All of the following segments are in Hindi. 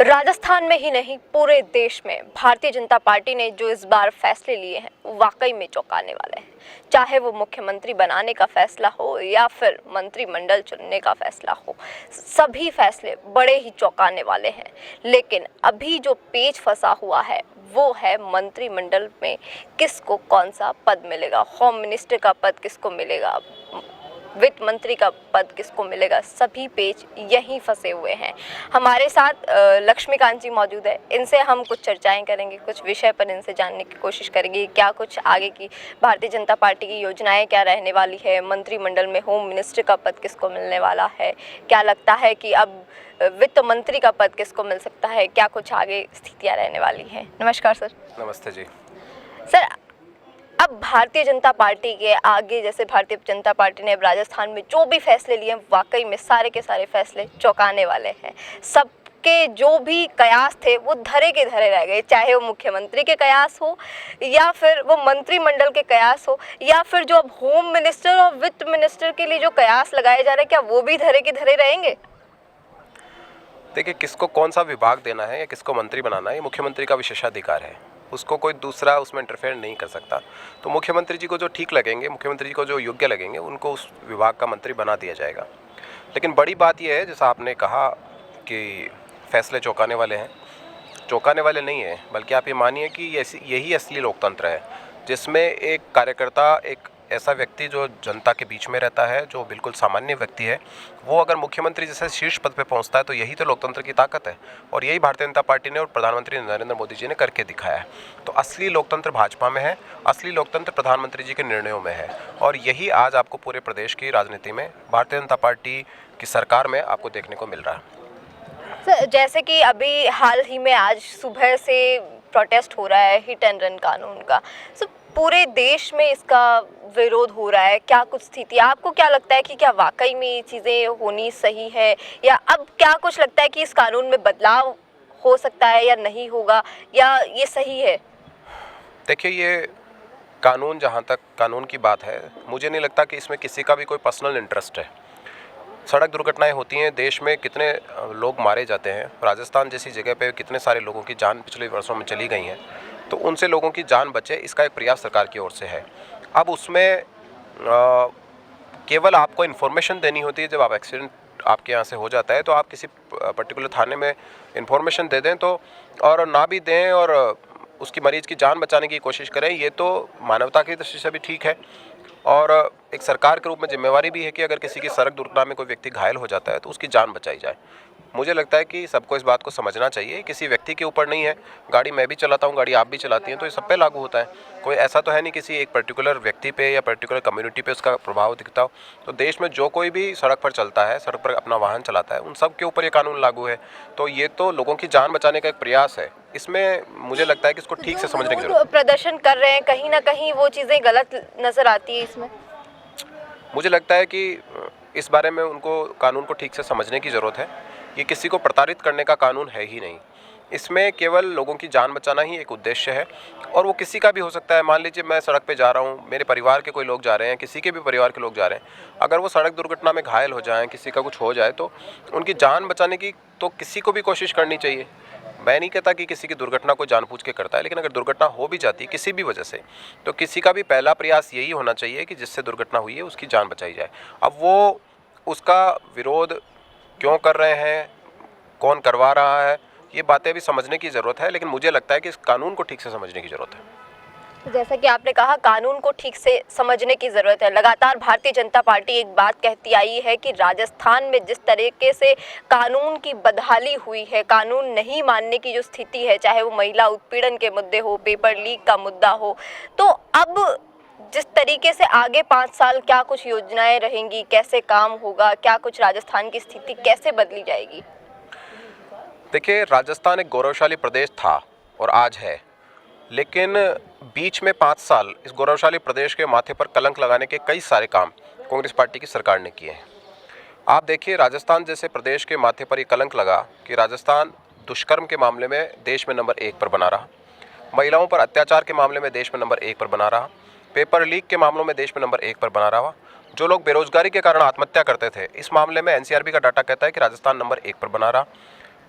राजस्थान में ही नहीं पूरे देश में भारतीय जनता पार्टी ने जो इस बार फैसले लिए हैं वो वाकई में चौंकाने वाले हैं। चाहे वो मुख्यमंत्री बनाने का फैसला हो या फिर मंत्रिमंडल चुनने का फैसला हो, सभी फैसले बड़े ही चौंकाने वाले हैं। लेकिन अभी जो पेच फंसा हुआ है वो है मंत्रिमंडल में किसको कौन सा पद मिलेगा, होम मिनिस्टर का पद किसको मिलेगा, वित्त मंत्री का पद किसको मिलेगा। सभी पेज यहीं फंसे हुए हैं। हमारे साथ लक्ष्मीकांत जी मौजूद है। इनसे हम कुछ चर्चाएं करेंगे, कुछ विषय पर इनसे जानने की कोशिश करेंगे। क्या कुछ आगे की भारतीय जनता पार्टी की योजनाएं क्या रहने वाली है, मंत्रिमंडल में होम मिनिस्टर का पद किसको मिलने वाला है, क्या लगता है कि अब वित्त मंत्री का पद किसको मिल सकता है, क्या कुछ आगे स्थितियाँ रहने वाली हैं। नमस्कार सर। नमस्ते जी। सर, अब भारतीय जनता पार्टी के आगे, जैसे भारतीय जनता पार्टी ने अब राजस्थान में जो भी फैसले लिए वाकई में सारे के सारे फैसले चौंकाने वाले हैं। सबके जो भी कयास थे वो धरे के धरे रह गए, चाहे वो मुख्यमंत्री के कयास हो या फिर वो मंत्रिमंडल के कयास हो या फिर जो अब होम मिनिस्टर और वित्त मिनिस्टर के लिए जो कयास लगाए जा रहे हैं, क्या वो भी धरे के धरे रहेंगे? देखिए, किसको कौन सा विभाग देना है या किसको मंत्री बनाना है, ये मुख्यमंत्री का विशेषाधिकार है। उसको कोई दूसरा उसमें इंटरफेयर नहीं कर सकता। तो मुख्यमंत्री जी को जो ठीक लगेंगे, मुख्यमंत्री जी को जो योग्य लगेंगे, उनको उस विभाग का मंत्री बना दिया जाएगा। लेकिन बड़ी बात यह है, जैसा आपने कहा कि फैसले चौंकाने वाले हैं। चौंकाने वाले नहीं है, बल्कि आप ये मानिए कि यही असली लोकतंत्र है, जिसमें एक कार्यकर्ता, एक ऐसा व्यक्ति जो जनता के बीच में रहता है, जो बिल्कुल सामान्य व्यक्ति है, वो अगर मुख्यमंत्री जैसे शीर्ष पद पे पहुंचता है, तो यही तो लोकतंत्र की ताकत है। और यही भारतीय जनता पार्टी ने और प्रधानमंत्री नरेंद्र मोदी जी ने करके दिखाया है। तो असली लोकतंत्र भाजपा में है, असली लोकतंत्र प्रधानमंत्री जी के निर्णयों में है। और यही आज आपको पूरे प्रदेश की राजनीति में भारतीय जनता पार्टी की सरकार में आपको देखने को मिल रहा है। सर, जैसे कि अभी हाल ही में आज सुबह से प्रोटेस्ट हो रहा है हिट एंड रन कानून का। सर, पूरे देश में इसका विरोध हो रहा है। क्या कुछ स्थिति, आपको क्या लगता है कि क्या वाकई में ये चीज़ें होनी सही है, या अब क्या कुछ लगता है कि इस कानून में बदलाव हो सकता है या नहीं होगा, या ये सही है? देखिए, ये कानून, जहाँ तक कानून की बात है, मुझे नहीं लगता कि इसमें किसी का भी कोई पर्सनल इंटरेस्ट है। सड़क दुर्घटनाएं होती हैं, देश में कितने लोग मारे जाते हैं, राजस्थान जैसी जगह पे कितने सारे लोगों की जान पिछले वर्षों में चली गई हैं। तो उनसे लोगों की जान बचे, इसका एक प्रयास सरकार की ओर से है। अब उसमें केवल आपको इन्फॉर्मेशन देनी होती है। जब आप एक्सीडेंट आपके यहाँ से हो जाता है, तो आप किसी पर्टिकुलर थाने में इन्फॉर्मेशन दे दें, तो और ना भी दें और उसकी मरीज़ की जान बचाने की कोशिश करें, ये तो मानवता की दृष्टि से भी ठीक है। और एक सरकार के रूप में जिम्मेवारी भी है कि अगर किसी की सड़क दुर्घटना में कोई व्यक्ति घायल हो जाता है, तो उसकी जान बचाई जाए। मुझे लगता है कि सबको इस बात को समझना चाहिए। किसी व्यक्ति के ऊपर नहीं है। गाड़ी मैं भी चलाता हूँ, गाड़ी आप भी चलाती हैं, तो ये सब पे लागू होता है। कोई ऐसा तो है नहीं किसी एक पर्टिकुलर व्यक्ति पे या पर्टिकुलर कम्युनिटी पे उसका प्रभाव दिखता हो। तो देश में जो कोई भी सड़क पर चलता है, सड़क पर अपना वाहन चलाता है, उन सब के ऊपर ये कानून लागू है। तो ये तो लोगों की जान बचाने का एक प्रयास है। इसमें मुझे लगता है कि इसको ठीक से समझने की जरूरत है। प्रदर्शन कर रहे हैं, कहीं ना कहीं वो चीज़ें गलत नज़र आती है इसमें। मुझे लगता है कि इस बारे में उनको कानून को ठीक से समझने की ज़रूरत है। ये किसी को प्रताड़ित करने का कानून है ही नहीं। इसमें केवल लोगों की जान बचाना ही एक उद्देश्य है, और वो किसी का भी हो सकता है। मान लीजिए मैं सड़क पे जा रहा हूँ, मेरे परिवार के कोई लोग जा रहे हैं, किसी के भी परिवार के लोग जा रहे हैं, अगर वो सड़क दुर्घटना में घायल हो जाएं, किसी का कुछ हो जाए, तो उनकी जान बचाने की तो किसी को भी कोशिश करनी चाहिए। मैं नहीं कहता कि किसी की दुर्घटना को जानबूझ के करता है, लेकिन अगर दुर्घटना हो भी जाती है किसी भी वजह से, तो किसी का भी पहला प्रयास यही होना चाहिए कि जिससे दुर्घटना हुई है उसकी जान बचाई जाए। अब वो उसका विरोध क्यों कर रहे हैं, कौन करवा रहा है, ये बातें भी समझने की ज़रूरत है। लेकिन मुझे लगता है कि इस कानून को ठीक से समझने की ज़रूरत है। जैसा कि आपने कहा, कानून को ठीक से समझने की ज़रूरत है। लगातार भारतीय जनता पार्टी एक बात कहती आई है कि राजस्थान में जिस तरीके से कानून की बदहाली हुई है, कानून नहीं मानने की जो स्थिति है, चाहे वो महिला उत्पीड़न के मुद्दे हो, पेपर लीक का मुद्दा हो, तो अब जिस तरीके से आगे 5 साल क्या कुछ योजनाएं रहेंगी, कैसे काम होगा, क्या कुछ राजस्थान की स्थिति कैसे बदली जाएगी? देखिए, राजस्थान एक गौरवशाली प्रदेश था और आज है, लेकिन बीच में 5 साल इस गौरवशाली प्रदेश के माथे पर कलंक लगाने के कई सारे काम कांग्रेस पार्टी की सरकार ने किए हैं। आप देखिए, राजस्थान जैसे प्रदेश के माथे पर ये कलंक लगा कि राजस्थान दुष्कर्म के मामले में देश में नंबर 1 पर बना रहा, महिलाओं पर अत्याचार के मामले में देश में नंबर 1 पर बना रहा, पेपर लीक के मामलों में देश में नंबर 1 पर बना रहा। जो लोग बेरोजगारी के कारण आत्महत्या करते थे, इस मामले में एनसीआरबी का डाटा कहता है कि राजस्थान नंबर 1 पर बना रहा।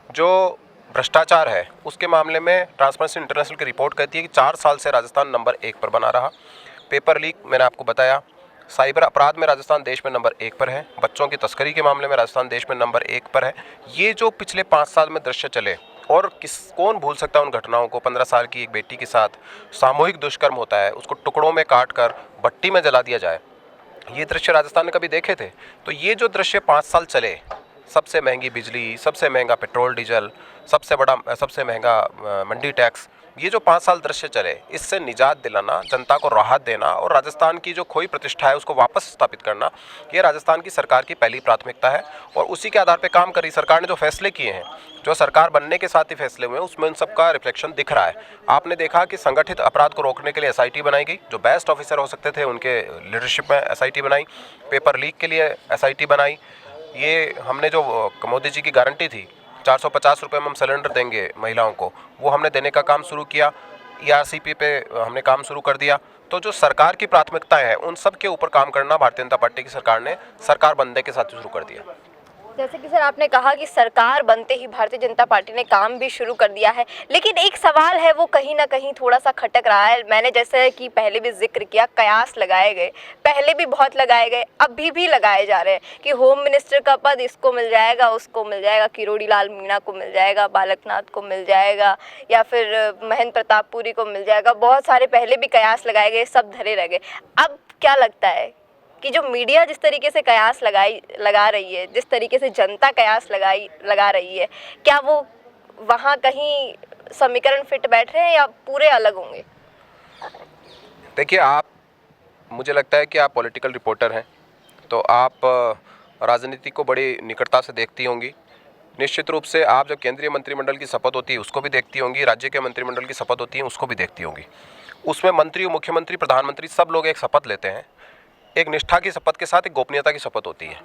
जो भ्रष्टाचार है उसके मामले में ट्रांसपेरेंसी इंटरनेशनल की रिपोर्ट कहती है कि 4 साल से राजस्थान नंबर 1 पर बना रहा। पेपर लीक मैंने आपको बताया। साइबर अपराध में राजस्थान देश में नंबर 1 पर है। बच्चों की तस्करी के मामले में राजस्थान देश में नंबर 1 पर है। ये जो पिछले 5 साल में दृश्य चले, और कौन भूल सकता है उन घटनाओं को। 15 साल की एक बेटी के साथ सामूहिक दुष्कर्म होता है, उसको टुकड़ों में काट कर भट्टी में जला दिया जाए। ये दृश्य राजस्थान ने कभी देखे थे? तो ये जो दृश्य 5 साल चले, सबसे महंगी बिजली, सबसे महंगा पेट्रोल डीजल, सबसे महंगा मंडी टैक्स, ये जो 5 साल दृश्य चले, इससे निजात दिलाना, जनता को राहत देना और राजस्थान की जो खोई प्रतिष्ठा है उसको वापस स्थापित करना, ये राजस्थान की सरकार की पहली प्राथमिकता है। और उसी के आधार पर काम कर रही सरकार ने जो फैसले किए हैं, जो सरकार बनने के साथ ही फैसले हुए हैं, उसमें उन सबका रिफ्लेक्शन दिख रहा है। आपने देखा कि संगठित अपराध को रोकने के लिए एसआईटी बनाई गई, जो बेस्ट ऑफिसर हो सकते थे उनके लीडरशिप में एसआईटी बनाई। पेपर लीक के लिए एसआईटी बनाई। ये हमने जो मोदी जी की गारंटी थी 450 रुपये में हम सिलेंडर देंगे महिलाओं को, वो हमने देने का काम शुरू किया। ईआरसीपी पे हमने काम शुरू कर दिया। तो जो सरकार की प्राथमिकताएं हैं उन सब के ऊपर काम करना भारतीय जनता पार्टी की सरकार ने सरकार बनने के साथ शुरू कर दिया। जैसे कि सर आपने कहा कि सरकार बनते ही भारतीय जनता पार्टी ने काम भी शुरू कर दिया है, लेकिन एक सवाल है वो कहीं ना कहीं थोड़ा सा खटक रहा है। मैंने जैसे कि पहले भी जिक्र किया, कयास लगाए गए, पहले भी बहुत लगाए गए, अभी भी लगाए जा रहे हैं कि होम मिनिस्टर का पद इसको मिल जाएगा, उसको मिल जाएगा, किरोड़ी लाल मीणा को मिल जाएगा, बालकनाथ को मिल जाएगा, या फिर महेंद्र प्रताप पुरी को मिल जाएगा। बहुत सारे पहले भी कयास लगाए गए, सब धरे रह गए। अब क्या लगता है कि जो मीडिया जिस तरीके से कयास लगा रही है, जिस तरीके से जनता कयास लगा रही है, क्या वो वहाँ कहीं समीकरण फिट बैठ रहे हैं या पूरे अलग होंगे? देखिए, मुझे लगता है कि आप पॉलिटिकल रिपोर्टर हैं, तो आप राजनीति को बड़ी निकटता से देखती होंगी। निश्चित रूप से आप जब केंद्रीय मंत्रिमंडल की शपथ होती है उसको भी देखती होंगी, राज्य के मंत्रिमंडल की शपथ होती है उसको भी देखती होंगी। उसमें मंत्री, मुख्यमंत्री, प्रधानमंत्री सब लोग एक शपथ लेते हैं। एक निष्ठा की शपथ के साथ एक गोपनीयता की शपथ होती है।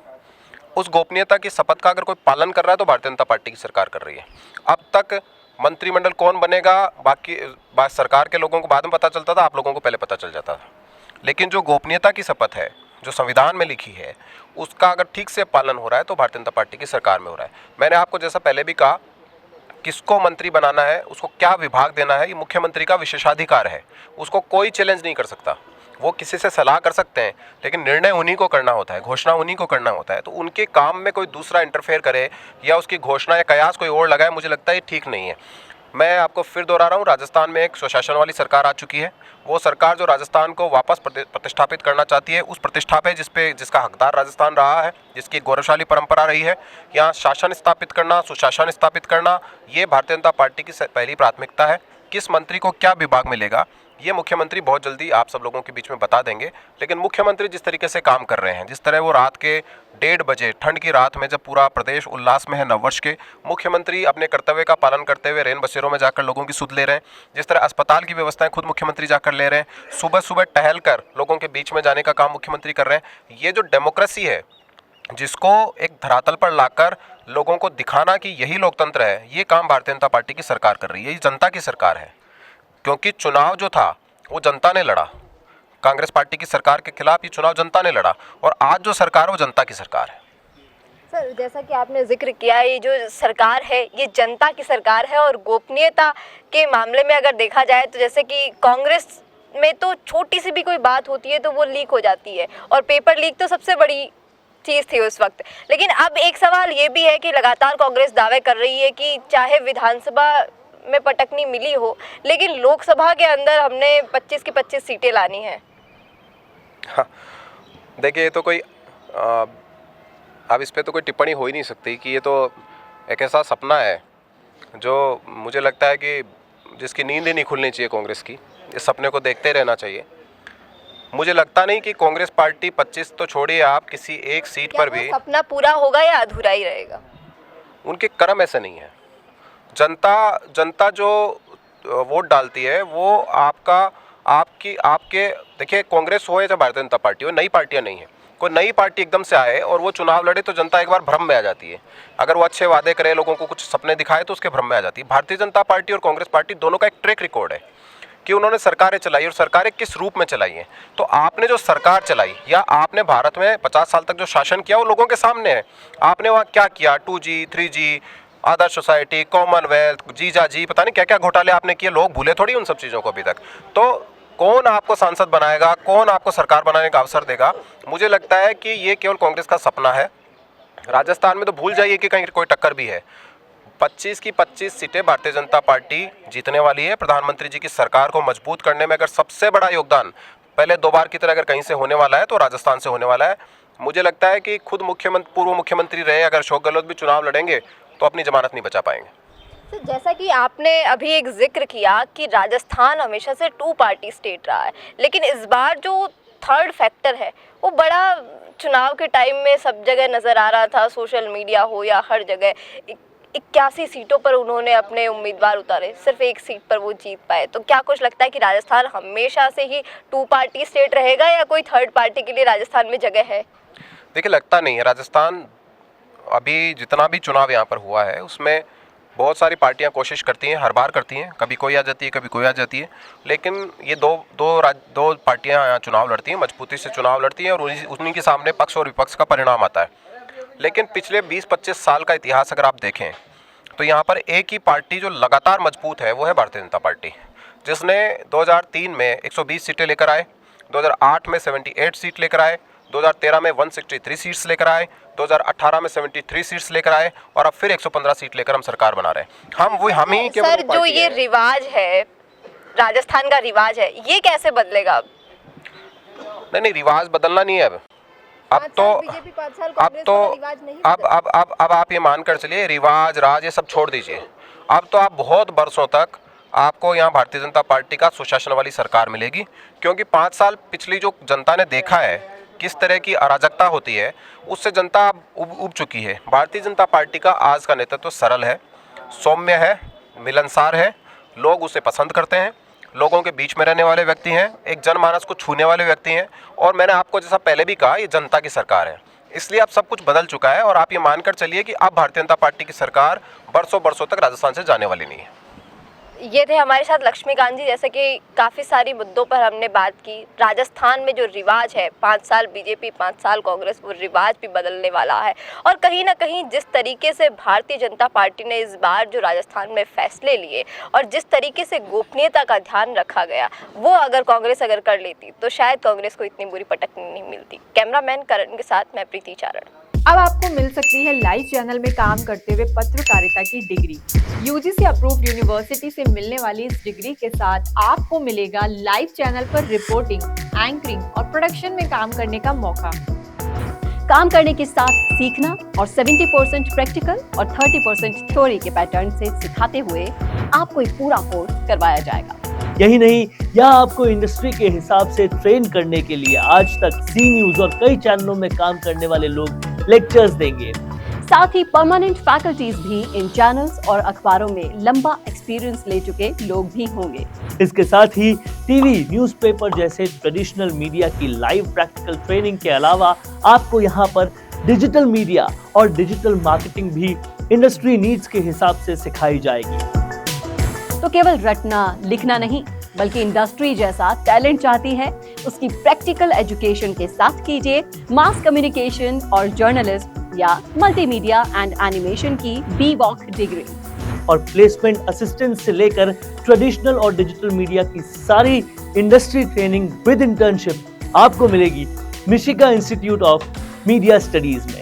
उस गोपनीयता की शपथ का अगर कोई पालन कर रहा है तो भारतीय जनता पार्टी की सरकार कर रही है। अब तक मंत्रिमंडल कौन बनेगा बात सरकार के लोगों को बाद में पता चलता था, आप लोगों को पहले पता चल जाता था। लेकिन जो गोपनीयता की शपथ है, जो संविधान में लिखी है, उसका अगर ठीक से पालन हो रहा है तो भारतीय जनता पार्टी की सरकार में हो रहा है। मैंने आपको जैसा पहले भी कहा, किसको मंत्री बनाना है, उसको क्या विभाग देना है, ये मुख्यमंत्री का विशेषाधिकार है। उसको कोई चैलेंज नहीं कर सकता। वो किसी से सलाह कर सकते हैं, लेकिन निर्णय उन्हीं को करना होता है, घोषणा उन्हीं को करना होता है। तो उनके काम में कोई दूसरा इंटरफेयर करे या उसकी घोषणा या कयास कोई और लगाए, मुझे लगता है ये ठीक नहीं है। मैं आपको फिर दोहरा रहा हूँ, राजस्थान में एक स्वशासन वाली सरकार आ चुकी है। वो सरकार जो राजस्थान को वापस प्रतिष्ठापित करना चाहती है, उस प्रतिष्ठा पे जिसका हकदार राजस्थान रहा है, जिसकी गौरवशाली परंपरा रही है, यहाँ शासन स्थापित करना, सुशासन स्थापित करना, ये भारतीय जनता पार्टी की पहली प्राथमिकता है। किस मंत्री को क्या विभाग मिलेगा, ये मुख्यमंत्री बहुत जल्दी आप सब लोगों के बीच में बता देंगे। लेकिन मुख्यमंत्री जिस तरीके से काम कर रहे हैं, जिस तरह वो रात के 1:30 बजे ठंड की रात में, जब पूरा प्रदेश उल्लास में है नववर्ष के, मुख्यमंत्री अपने कर्तव्य का पालन करते हुए रैन बसेरों में जाकर लोगों की सुध ले रहे हैं। जिस तरह अस्पताल की व्यवस्थाएं खुद मुख्यमंत्री जाकर ले रहे हैं, सुबह सुबह टहल कर लोगों के बीच में जाने का काम मुख्यमंत्री कर रहे हैं। ये जो डेमोक्रेसी है, जिसको एक धरातल पर लाकर लोगों को दिखाना कि यही लोकतंत्र है, ये काम भारतीय जनता पार्टी की सरकार कर रही है। ये जनता की सरकार है, क्योंकि चुनाव जो था वो जनता ने लड़ा। कांग्रेस पार्टी की सरकार के खिलाफ ये चुनाव जनता ने लड़ा, और आज जो सरकार है वो जनता की सरकार है। सर, जैसा कि आपने जिक्र किया, ये जो सरकार है ये जनता की सरकार है। और गोपनीयता के मामले में अगर देखा जाए तो जैसे कि कांग्रेस में तो छोटी सी भी कोई बात होती है तो वो लीक हो जाती है, और पेपर लीक तो सबसे बड़ी चीज़ थी उस वक्त। लेकिन अब एक सवाल ये भी है कि लगातार कांग्रेस दावे कर रही है कि चाहे विधानसभा में पटकनी मिली हो, लेकिन लोकसभा के अंदर हमने 25 की 25 सीटें लानी है। हाँ, देखिए, ये तो कोई अब इस पे तो कोई टिप्पणी हो ही नहीं सकती कि ये तो एक ऐसा सपना है जो मुझे लगता है कि जिसकी नींद ही नहीं खुलनी चाहिए कांग्रेस की। इस सपने को देखते रहना चाहिए। मुझे लगता नहीं कि कांग्रेस पार्टी 25 तो छोड़िए, आप किसी एक सीट पर भी सपना पूरा होगा या अधूरा ही रहेगा। उनके कर्म ऐसे नहीं है। जनता जो वोट डालती है वो आपके देखिए, कांग्रेस हो या चाहे भारतीय जनता पार्टी हो, नई पार्टियां नहीं है। कोई नई पार्टी एकदम से आए और वो चुनाव लड़े तो जनता एक बार भ्रम में आ जाती है। अगर वो अच्छे वादे करे, लोगों को कुछ सपने दिखाए, तो उसके भ्रम में आ जाती है। भारतीय जनता पार्टी और कांग्रेस पार्टी दोनों का एक ट्रैक रिकॉर्ड है कि उन्होंने सरकारें चलाई, और सरकारें किस रूप में चलाई हैं। तो आपने जो सरकार चलाई, या आपने भारत में 50 साल तक जो शासन किया, वो लोगों के सामने है। आपने वहाँ क्या किया, 2G 3G आदर्श सोसाइटी, कॉमनवेल्थ, जीजा जी, पता नहीं क्या क्या घोटाले आपने किए, लोग भूले थोड़ी उन सब चीज़ों को अभी तक। तो कौन आपको सांसद बनाएगा, कौन आपको सरकार बनाने का अवसर देगा? मुझे लगता है कि ये केवल कांग्रेस का सपना है। राजस्थान में तो भूल जाइए कि कहीं कोई टक्कर भी है। 25 की 25 सीटें भारतीय जनता पार्टी जीतने वाली है। प्रधानमंत्री जी की सरकार को मजबूत करने में अगर सबसे बड़ा योगदान पहले 2 बार की तरह अगर कहीं से होने वाला है तो राजस्थान से होने वाला है। मुझे लगता है कि खुद पूर्व मुख्यमंत्री रहे अगर अशोक गहलोत भी चुनाव लड़ेंगे तो अपनी जमानत नहीं बचा पाएंगे। तो जैसा कि आपने अभी एक जिक्र किया कि राजस्थान हमेशा से 2 पार्टी स्टेट रहा है, लेकिन इस बार जो थर्ड फैक्टर है वो बड़ा चुनाव के टाइम में सब जगह नज़र आ रहा था, सोशल मीडिया हो या हर जगह। 81 सीटों पर उन्होंने अपने उम्मीदवार उतारे, सिर्फ 1 सीट पर वो जीत पाए। तो क्या कुछ लगता है कि राजस्थान हमेशा से ही 2 पार्टी स्टेट रहेगा या कोई थर्ड पार्टी के लिए राजस्थान में जगह है? देखिए, लगता नहीं है। राजस्थान अभी जितना भी चुनाव यहाँ पर हुआ है उसमें बहुत सारी पार्टियाँ कोशिश करती हैं, हर बार करती हैं, कभी कोई आ जाती है, कभी कोई आ जाती है, लेकिन ये दो पार्टियाँ यहाँ चुनाव लड़ती हैं, मजबूती से चुनाव लड़ती हैं और उन्हीं के सामने पक्ष और विपक्ष का परिणाम आता है। लेकिन पिछले 20-25 साल का इतिहास अगर आप देखें तो यहाँ पर एक ही पार्टी जो लगातार मजबूत है वो है भारतीय जनता पार्टी, जिसने 2003 में 120 सीटें लेकर आए, 2008 में 78 सीट लेकर आए, 2013 में 163 सीट्स लेकर आए, 2018 में 73 सीट्स लेकर आए और अब फिर 115 सीट लेकर हम सरकार बना रहे हैं। हम ही केवल सर, जो ये रिवाज है, राजस्थान का रिवाज है, ये कैसे बदलेगा अब? नहीं, रिवाज बदलना नहीं है अब आप ये मानकर चलिए, रिवाज राज ये सब छोड़ दीजिए। अब तो आप बहुत बरसों तक आपको यहाँ भारतीय जनता पार्टी का सुशासन वाली सरकार मिलेगी, क्योंकि 5 साल पिछली जो जनता ने देखा है किस तरह की अराजकता होती है, उससे जनता उब चुकी है। भारतीय जनता पार्टी का आज का नेतृत्व सरल है, सौम्य है, मिलनसार है, लोग उसे पसंद करते हैं, लोगों के बीच में रहने वाले व्यक्ति हैं, एक जनमानस को छूने वाले व्यक्ति हैं। और मैंने आपको जैसा पहले भी कहा, ये जनता की सरकार है, इसलिए अब सब कुछ बदल चुका है। और आप ये मानकर चलिए कि अब भारतीय जनता पार्टी की सरकार बरसों तक राजस्थान से जाने वाली नहीं है। ये थे हमारे साथ लक्ष्मीकांत जी। जैसे कि काफ़ी सारी मुद्दों पर हमने बात की। राजस्थान में जो रिवाज है, 5 साल बीजेपी 5 साल कांग्रेस, वो रिवाज भी बदलने वाला है। और कहीं ना कहीं जिस तरीके से भारतीय जनता पार्टी ने इस बार जो राजस्थान में फैसले लिए और जिस तरीके से गोपनीयता का ध्यान रखा गया, वो अगर कांग्रेस कर लेती तो शायद कांग्रेस को इतनी बुरी पटक नहीं मिलती। कैमरामैन करण के साथ मैं प्रीति चारण। अब आपको मिल सकती है लाइव चैनल में काम करते हुए पत्रकारिता की डिग्री। यूजीसी अप्रूव्ड यूनिवर्सिटी से मिलने वाली इस डिग्री के साथ आपको मिलेगा लाइव चैनल पर रिपोर्टिंग, एंकरिंग और प्रोडक्शन में काम करने का मौका। काम करने के साथ सीखना और 70% प्रैक्टिकल और 30% थ्योरी के पैटर्न से सिखाते हुए आपको एक पूरा कोर्स करवाया जाएगा। यही नहीं, यहाँ आपको इंडस्ट्री के हिसाब से ट्रेन करने के लिए आज तक सी न्यूज और कई चैनलों में काम करने वाले लोग लेक्चर्स देंगे। साथ ही परमानेंट फैकल्टीज भी इन चैनल्स और अखबारों में लंबा एक्सपीरियंस ले चुके लोग भी होंगे। इसके साथ ही टीवी, न्यूज़पेपर जैसे ट्रेडिशनल मीडिया की लाइव प्रैक्टिकल ट्रेनिंग के अलावा आपको यहाँ पर डिजिटल मीडिया और डिजिटल मार्केटिंग भी इंडस्ट्री नीड्स के हिसाब से सिखाई जाएगी। तो केवल रटना लिखना नहीं, बल्कि इंडस्ट्री जैसा टैलेंट चाहती है, उसकी प्रैक्टिकल एजुकेशन के साथ कीजिए मास कम्युनिकेशन और जर्नलिज्म या मल्टीमीडिया एंड एनिमेशन की BVOC डिग्री। और प्लेसमेंट असिस्टेंट से लेकर ट्रेडिशनल और डिजिटल मीडिया की सारी इंडस्ट्री ट्रेनिंग विद इंटर्नशिप आपको मिलेगी मिशिगा इंस्टीट्यूट ऑफ मीडिया स्टडीज में।